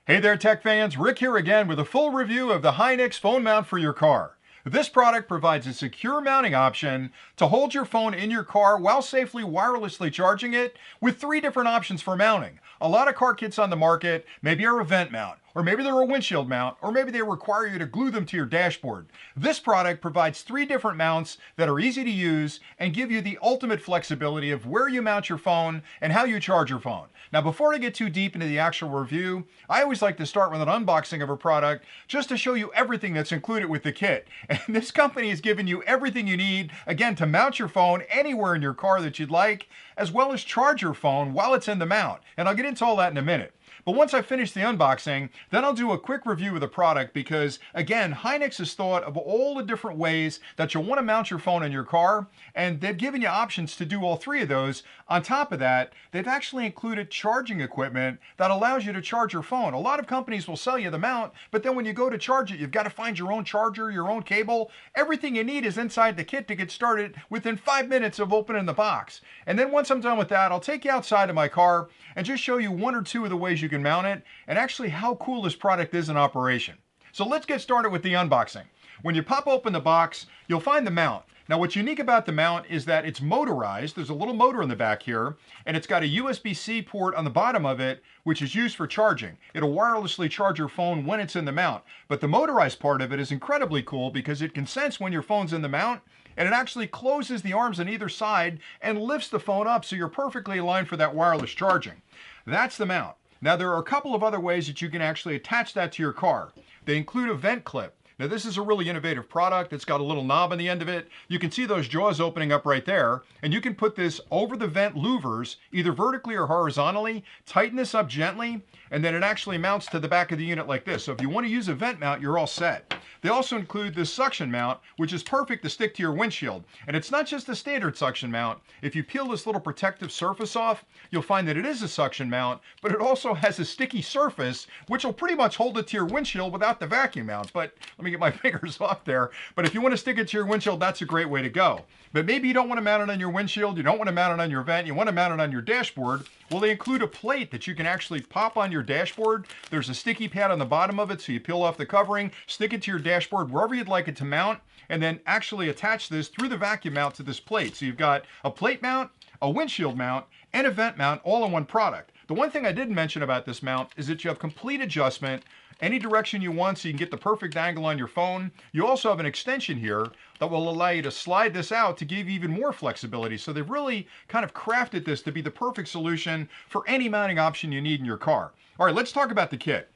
Hey there, tech fans. Rick here again with a full review of the Hinyx phone mount for your car. This product provides a secure mounting option to hold your phone in your car while safely wirelessly charging it with 3 different options for mounting. A lot of car kits on the market maybe are a vent mount, or maybe they're a windshield mount, or maybe they require you to glue them to your dashboard. This product provides 3 different mounts that are easy to use and give you the ultimate flexibility of where you mount your phone and how you charge your phone. Now, before I get too deep into the actual review, I always like to start with an unboxing of a product just to show you everything that's included with the kit. And this company has given you everything you need, again, to mount your phone anywhere in your car that you'd like, as well as charge your phone while it's in the mount. And I'll get into all that in a minute. But once I finish the unboxing, then I'll do a quick review of the product because, again, Hinyx has thought of all the different ways that you'll want to mount your phone in your car, and they've given you options to do all 3 of those. On top of that, they've actually included charging equipment that allows you to charge your phone. A lot of companies will sell you the mount, but then when you go to charge it, you've got to find your own charger, your own cable. Everything you need is inside the kit to get started within 5 minutes of opening the box. And then once I'm done with that, I'll take you outside of my car and just show you 1 or 2 of the ways you can mount it and actually how cool this product is in operation. So let's get started with the unboxing. When you pop open the box, you'll find the mount. Now, what's unique about the mount is that it's motorized. There's a little motor in the back here, and it's got a USB-C port on the bottom of it, which is used for charging. It'll wirelessly charge your phone when it's in the mount. But the motorized part of it is incredibly cool because it can sense when your phone's in the mount, and it actually closes the arms on either side and lifts the phone up so you're perfectly aligned for that wireless charging. That's the mount. Now, there are a couple of other ways that you can actually attach that to your car. They include a vent clip. Now, this is a really innovative product. It's got a little knob on the end of it. You can see those jaws opening up right there, and you can put this over the vent louvers, either vertically or horizontally, tighten this up gently, and then it actually mounts to the back of the unit like this. So if you want to use a vent mount, you're all set. They also include this suction mount, which is perfect to stick to your windshield. And it's not just a standard suction mount. If you peel this little protective surface off, you'll find that it is a suction mount, but it also has a sticky surface, which will pretty much hold it to your windshield without the vacuum mount. But let me get my fingers off there. But if you want to stick it to your windshield, that's a great way to go. But maybe you don't want to mount it on your windshield, you don't want to mount it on your vent, you want to mount it on your dashboard. Well, they include a plate that you can actually pop on your dashboard. There's a sticky pad on the bottom of it, so you peel off the covering, stick it to your dashboard wherever you'd like it to mount, and then actually attach this through the vacuum mount to this plate. So you've got a plate mount, a windshield mount, and a vent mount all in one product. The one thing I didn't mention about this mount is that you have complete adjustment any direction you want so you can get the perfect angle on your phone. You also have an extension here that will allow you to slide this out to give you even more flexibility. So they've really kind of crafted this to be the perfect solution for any mounting option you need in your car. All right, let's talk about the kit.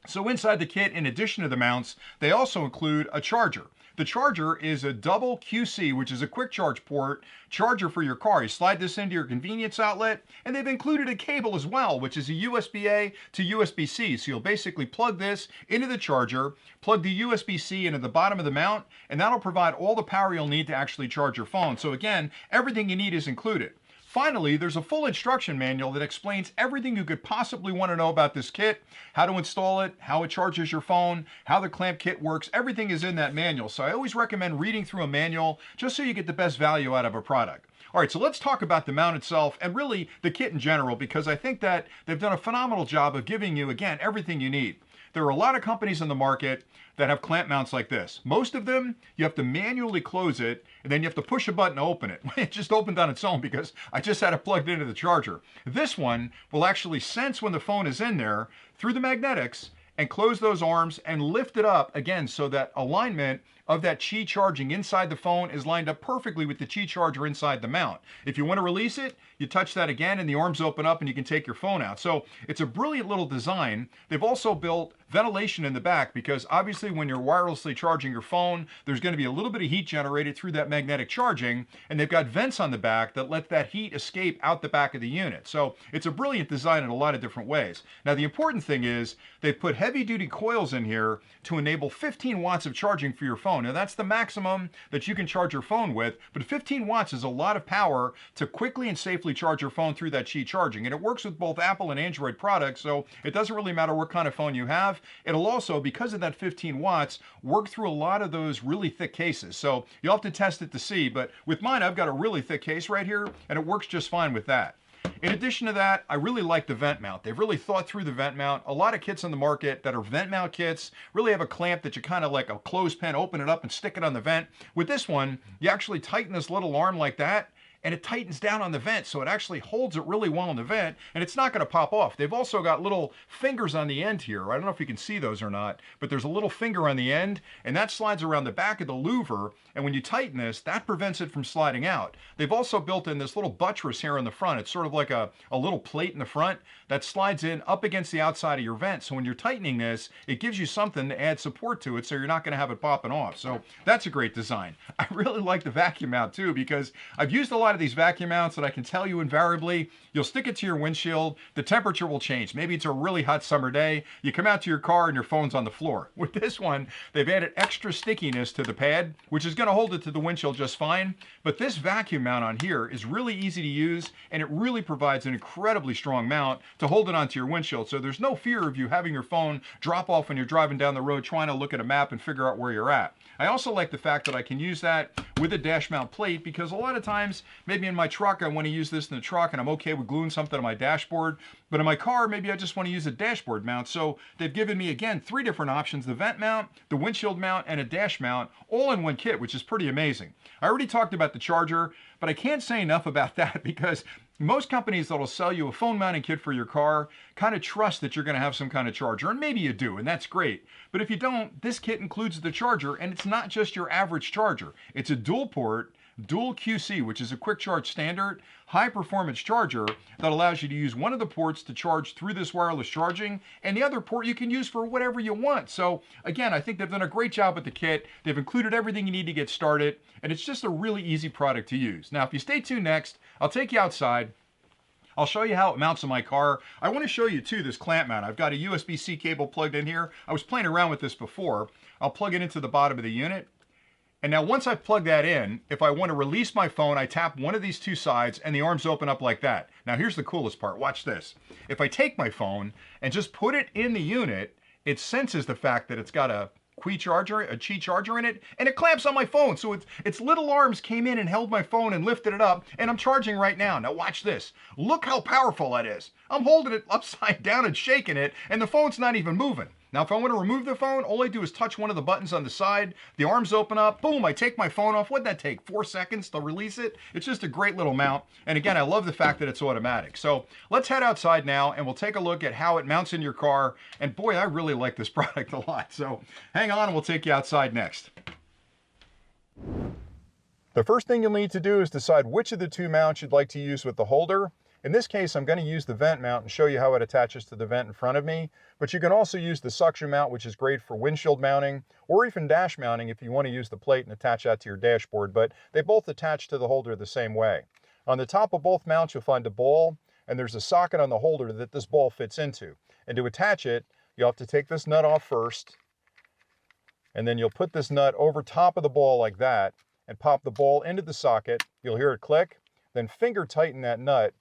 So inside the kit, in addition to the mounts, they also include a charger. The charger is a double QC, which is a quick charge port charger for your car. You slide this into your convenience outlet, and they've included a cable as well, which is a USB-A to USB-C. So you'll basically plug this into the charger, plug the USB-C into the bottom of the mount, and that'll provide all the power you'll need to actually charge your phone. So again, everything you need is included. Finally, there's a full instruction manual that explains everything you could possibly want to know about this kit, how to install it, how it charges your phone, how the clamp kit works. Everything is in that manual. So I always recommend reading through a manual just so you get the best value out of a product. All right, so let's talk about the mount itself and really the kit in general, because I think that they've done a phenomenal job of giving you, again, everything you need. There are a lot of companies in the market that have clamp mounts like this. Most of them, you have to manually close it, and then you have to push a button to open it. It just opened on its own because I just had it plugged into the charger. This one will actually sense when the phone is in there through the magnetics and close those arms and lift it up again so that alignment of that Qi charging inside the phone is lined up perfectly with the Qi charger inside the mount. If you want to release it, you touch that again and the arms open up and you can take your phone out. So it's a brilliant little design. They've also built ventilation in the back because obviously when you're wirelessly charging your phone, there's going to be a little bit of heat generated through that magnetic charging, and they've got vents on the back that let that heat escape out the back of the unit. So it's a brilliant design in a lot of different ways. Now, the important thing is they've put heavy-duty coils in here to enable 15 watts of charging for your phone. Now, that's the maximum that you can charge your phone with, but 15 watts is a lot of power to quickly and safely charge your phone through that Qi charging. And it works with both Apple and Android products, so it doesn't really matter what kind of phone you have. It'll also, because of that 15 watts, work through a lot of those really thick cases. So you'll have to test it to see, but with mine, I've got a really thick case right here, and it works just fine with that. In addition to that, I really like the vent mount. They've really thought through the vent mount. A lot of kits on the market that are vent mount kits really have a clamp that you kind of like a clothespin, open it up and stick it on the vent. With this one, you actually tighten this little arm like that, and it tightens down on the vent, so it actually holds it really well in the vent, and it's not going to pop off. They've also got little fingers on the end here. I don't know if you can see those or not, but there's a little finger on the end, and that slides around the back of the louver, and when you tighten this, that prevents it from sliding out. They've also built in this little buttress here in the front. It's sort of like a little plate in the front that slides in up against the outside of your vent. So when you're tightening this, it gives you something to add support to it, so you're not going to have it popping off. So that's a great design. I really like the vacuum mount too, because I've used a lot of these vacuum mounts that I can tell you invariably, you'll stick it to your windshield, the temperature will change. Maybe it's a really hot summer day, you come out to your car and your phone's on the floor. With this one, they've added extra stickiness to the pad, which is going to hold it to the windshield just fine. But this vacuum mount on here is really easy to use, and it really provides an incredibly strong mount to hold it onto your windshield. So there's no fear of you having your phone drop off when you're driving down the road trying to look at a map and figure out where you're at. I also like the fact that I can use that with a dash mount plate, because a lot of times, maybe in my truck, I want to use this in the truck and I'm okay with gluing something on my dashboard. But in my car, maybe I just want to use a dashboard mount. So they've given me, again, 3 different options: the vent mount, the windshield mount, and a dash mount, all in one kit, which is pretty amazing. I already talked about the charger, but I can't say enough about that, because most companies that'll sell you a phone mounting kit for your car kind of trust that you're going to have some kind of charger, and maybe you do, and that's great. But if you don't, this kit includes the charger, and it's not just your average charger. It's a dual port, dual QC, which is a quick charge standard, high performance charger that allows you to use one of the ports to charge through this wireless charging, and the other port you can use for whatever you want. So again, I think they've done a great job with the kit. They've included everything you need to get started, and it's just a really easy product to use. Now, if you stay tuned next, I'll take you outside. I'll show you how it mounts in my car. I want to show you too this clamp mount. I've got a USB-C cable plugged in here. I was playing around with this before. I'll plug it into the bottom of the unit. And now once I've plugged that in, if I want to release my phone, I tap one of these 2 sides and the arms open up like that. Now here's the coolest part, watch this. If I take my phone and just put it in the unit, it senses the fact that it's got a Qi charger in it, and it clamps on my phone. So its little arms came in and held my phone and lifted it up, and I'm charging right now. Now watch this. Look how powerful that is. I'm holding it upside down and shaking it, and the phone's not even moving. Now, if I want to remove the phone, all I do is touch one of the buttons on the side, the arms open up, boom, I take my phone off. What'd that take, 4 seconds to release it? It's just a great little mount. And again, I love the fact that it's automatic. So let's head outside now and we'll take a look at how it mounts in your car. And boy, I really like this product a lot. So hang on and we'll take you outside next. The first thing you'll need to do is decide which of the 2 mounts you'd like to use with the holder. In this case, I'm going to use the vent mount and show you how it attaches to the vent in front of me, but you can also use the suction mount, which is great for windshield mounting, or even dash mounting if you want to use the plate and attach that to your dashboard, but they both attach to the holder the same way. On the top of both mounts, you'll find a ball, and there's a socket on the holder that this ball fits into. And to attach it, you'll have to take this nut off first, and then you'll put this nut over top of the ball like that, and pop the ball into the socket. You'll hear it click, then finger tighten that nut.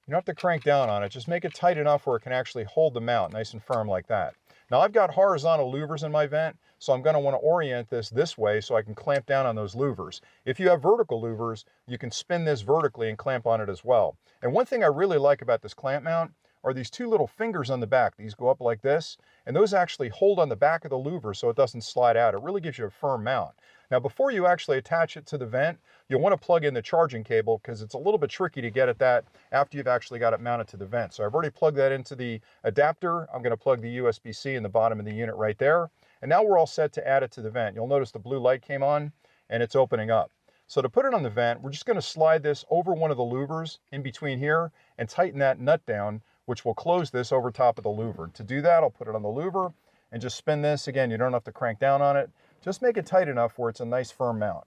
You don't have to crank down on it, just make it tight enough where it can actually hold the mount nice and firm like that. Now I've got horizontal louvers in my vent, so I'm going to want to orient this way so I can clamp down on those louvers. If you have vertical louvers, you can spin this vertically and clamp on it as well. And one thing I really like about this clamp mount are these 2 little fingers on the back. These go up like this, and those actually hold on the back of the louver so it doesn't slide out. It really gives you a firm mount. Now before you actually attach it to the vent, you'll want to plug in the charging cable because it's a little bit tricky to get at that after you've actually got it mounted to the vent. So I've already plugged that into the adapter. I'm going to plug the USB-C in the bottom of the unit right there. And now we're all set to add it to the vent. You'll notice the blue light came on and it's opening up. So to put it on the vent, we're just going to slide this over one of the louvers in between here and tighten that nut down, which will close this over top of the louver. To do that, I'll put it on the louver and just spin this. Again, you don't have to crank down on it. Just make it tight enough where it's a nice firm mount.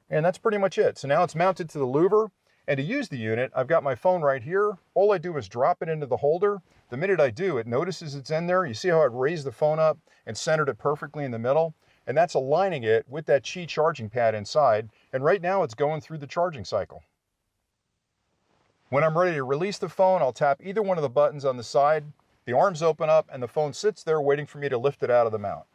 And that's pretty much it. So now it's mounted to the louver. And to use the unit, I've got my phone right here. All I do is drop it into the holder. The minute I do, it notices it's in there. You see how it raised the phone up and centered it perfectly in the middle? And that's aligning it with that Qi charging pad inside. And right now it's going through the charging cycle. When I'm ready to release the phone, I'll tap either one of the buttons on the side. The arms open up and the phone sits there waiting for me to lift it out of the mount.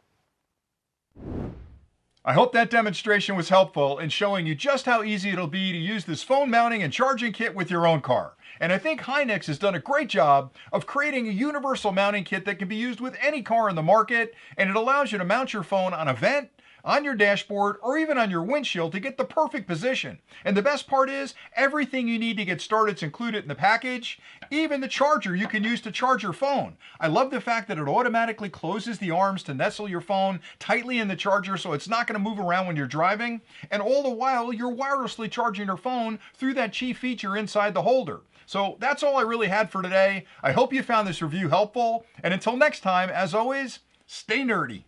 I hope that demonstration was helpful in showing you just how easy it'll be to use this phone mounting and charging kit with your own car. And I think Hinyx has done a great job of creating a universal mounting kit that can be used with any car in the market, and it allows you to mount your phone on a vent, on your dashboard, or even on your windshield to get the perfect position. And the best part is, everything you need to get started is included in the package, even the charger you can use to charge your phone. I love the fact that it automatically closes the arms to nestle your phone tightly in the charger so it's not going to move around when you're driving, and all the while you're wirelessly charging your phone through that chief feature inside the holder. So that's all I really had for today. I hope you found this review helpful, and until next time, as always, stay nerdy.